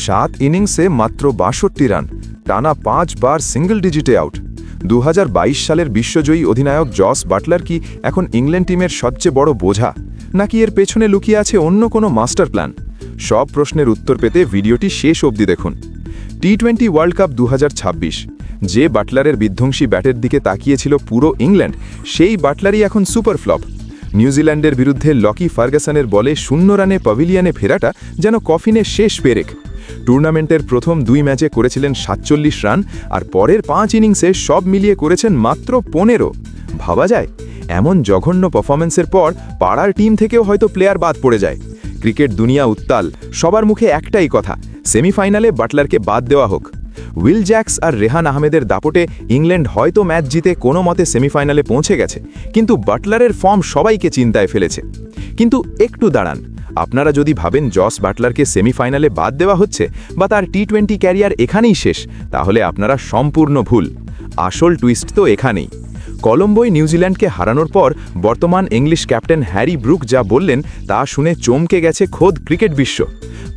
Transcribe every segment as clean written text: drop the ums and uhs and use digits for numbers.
7 ইনিংসে মাত্র ৬২ রান, টানা 5 বার সিঙ্গল ডিজিটে আউট। 2022 সালের বিশ্বজয়ী অধিনায়ক জস বাটলার কি এখন ইংল্যান্ড টিমের সবচেয়ে বড় বোঝা, নাকি এর পেছনে লুকিয়ে আছে অন্য কোনো মাস্টার প্ল্যান? সব প্রশ্নের উত্তর পেতে ভিডিওটি শেষ অবধি দেখুন। টি-20 ওয়ার্ল্ড কাপ 2026, যে বাটলারের বিধ্বংসী ব্যাটের দিকে তাকিয়েছিল পুরো ইংল্যান্ড, সেই বাটলারই এখন সুপার ফ্লপ। নিউজিল্যান্ডের বিরুদ্ধে লকি ফার্গাসনের বলে 0 রানে প্যাভিলিয়নে ফেরাটা যেন কফিনের শেষ পেরেক। টুর্নামেন্টের প্রথম 2 ম্যাচে করেছিলেন 47 রান, আর পরের 5 ইনিংসে সব মিলিয়ে করেছেন মাত্র 15। ভাবা যায়, এমন জঘন্য পারফরম্যান্সের পর পাড়ার টিম থেকেও হয়তো প্লেয়ার বাদ পড়ে যায়। ক্রিকেট দুনিয়া উত্তাল, সবার মুখে একটাই কথা, সেমিফাইনালে বাটলারকে বাদ দেওয়া হোক। উইল জ্যাক্স আর রেহান আহমেদের দাপটে ইংল্যান্ড হয়তো ম্যাচ জিতে কোনো মতে সেমিফাইনালে পৌঁছে গেছে, কিন্তু বাটলারের ফর্ম সবাইকে চিন্তায় ফেলেছে। কিন্তু একটু দাঁড়ান, আপনারা যদি ভাবেন জস বাটলারকে সেমিফাইনালে বাদ দেওয়া হচ্ছে বা তার টি-20 ক্যারিয়ার এখানেই শেষ, তাহলে আপনারা সম্পূর্ণ ভুল। আসল টুইস্ট তো এখানেই। কলম্বোয় নিউজিল্যান্ডকে হারানোর পর বর্তমান ইংলিশ ক্যাপ্টেন হ্যারি ব্রুক যা বললেন তা শুনে চমকে গেছে খোদ ক্রিকেট বিশ্ব।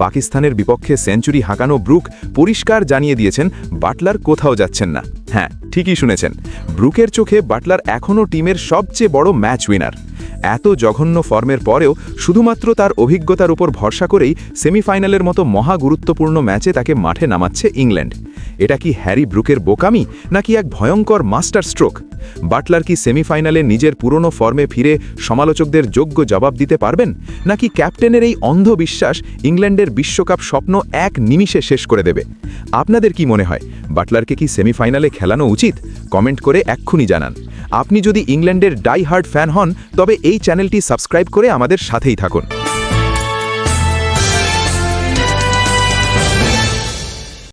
পাকিস্তানের বিপক্ষে সেঞ্চুরি হাঁকানো ব্রুক পরিষ্কার জানিয়ে দিয়েছেন বাটলার কোথাও যাচ্ছেন না। হ্যাঁ, ঠিকই শুনেছেন, ব্রুকের চোখে বাটলার এখনও টিমের সবচেয়ে বড় ম্যাচ উইনার। এত জঘন্য ফর্মের পরেও শুধুমাত্র তার অভিজ্ঞতার উপর ভরসা করেই সেমিফাইনালের মতো মহা গুরুত্বপূর্ণ ম্যাচে তাকে মাঠে নামাচ্ছে ইংল্যান্ড। এটা কি হ্যারি ব্রুকের বোকামি, নাকি এক ভয়ঙ্কর মাস্টার স্ট্রোক? বাটলার কি সেমিফাইনালে নিজের পুরনো ফর্মে ফিরে সমালোচকদের যোগ্য জবাব দিতে পারবেন, নাকি ক্যাপ্টেনের এই অন্ধ বিশ্বাস ইংল্যান্ডের বিশ্বকাপ স্বপ্ন এক নিমিষে শেষ করে দেবে? আপনাদের কি মনে হয়, বাটলারকে কি সেমিফাইনালে খেলানো উচিত? কমেন্ট করে এক্ষুনি জানান। আপনি যদি ইংল্যান্ডের ডাই হার্ড ফ্যান হন, তবে এই চ্যানেলটি সাবস্ক্রাইব করে আমাদের সাথেই থাকুন।